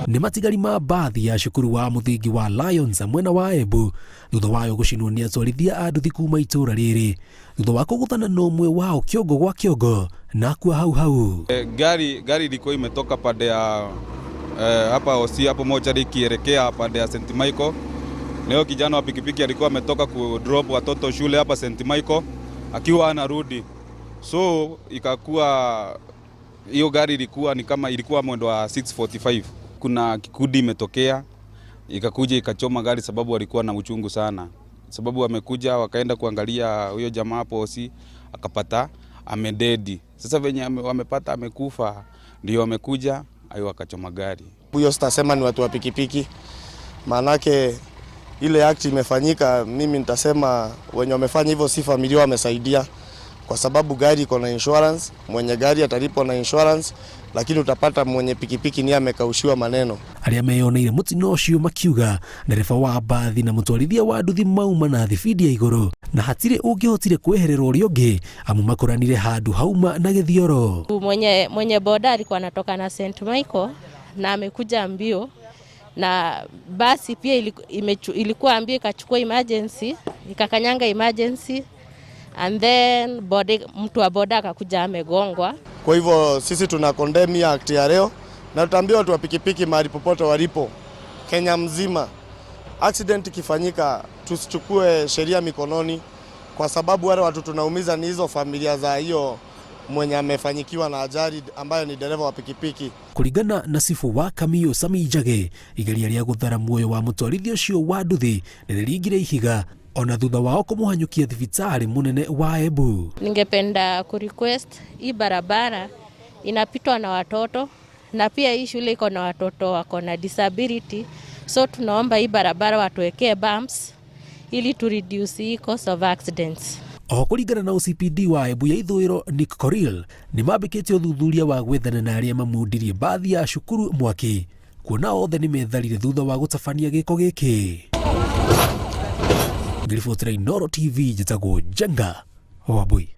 nĩ matigari ma mbathi ya cukuru wa mũthingi wa Lions mwena wa Embu thutha wayo gũcinwo nĩ atwarithia a nduthi kuma itũra rĩrĩ thutha wa kũgũthana na ũmwe wao kiongo gwa kiongo na kuwa hau. Gari ilikuwa imetoka pande ya hapa Osi hapo moja ikielekea pande ya St. Michael. Leo kijana wa pikipiki alikuwa ametoka ku drop watoto shule hapa St. Michael akiwa anarudi. So ikakuwa hiyo gari ilikuwa mwendo wa 6:45. Kuna kikundi imetokea ikakuja ikachoma gari sababu walikuwa na uchungu sana. Sababu wamekuja wakaenda kuangalia huyo jamaa hapo Osi akapata amededi. Sasa venye wamepata amekufa ndio wamekuja ayo wakachoma gari. Huyo sitasema ni watu wa pikipiki. Manake ile act imefanyika, mimi nitasema wenye wamefanya hivyo si familia wamesaidia, kwa sababu gari iko na insurance, mwenye gari atalipwa na insurance, lakini utapata mwenye pikipiki ni amekaushiwa maneno. Arĩa meyoneire mũtino ũcio makiuga ndereba wa mbathi na mũtwarithia wa nduthi mauma na thibidi ya igũrũ na hatirĩ ũngĩhotire kweherera ũrĩa ũngĩ amu makoranire handũ hauma na gĩthioro. Mwenye boda alikuwa anatoka na St. Michael na amekuja mbio na basi pia ilikuwa mbio ikachukua emergency ikakanyanga emergency and then mtu wa boda akakuja amegongwa. Kwa hivyo sisi tuna condemn act ya leo na tutaambia watu wa pikipiki mahali popote walipo Kenya mzima, accident ikifanyika tusichukue sheria mikononi, kwa sababu wale watu tunaumiza ni hizo familia za hiyo mwenye amefanyikiwa na ajali ambayo ni dereva wa pikipiki. Kuringana na sifu wa Kamio Samijage, igeria rĩa gũthara muoyo wa mũtwarithia ũcio wa nduthi nĩrĩringire ihiga ona thutha wao kũmũhanyũkia thibitarĩ mũnene wa Embu. Ningependa kurequest hii barabara inapitwa na watoto na pia hii shule iko na watoto wako na disability, so tunaomba hii barabara watuwekee bumps ili to reduce hii cause of accidents. Kũringana na OCPD wa Embu ya ithũĩro Nick Coril nĩ mambĩkĩte ũthuthuria wa gwethana na arĩa mamundirie mbathi ya cukuru mwaki, kuona othe nĩ metharire thutha wa gũtabania gĩko gĩkĩ. Ngĩribotera Inooro TV njĩtagwo Jenga Wambui.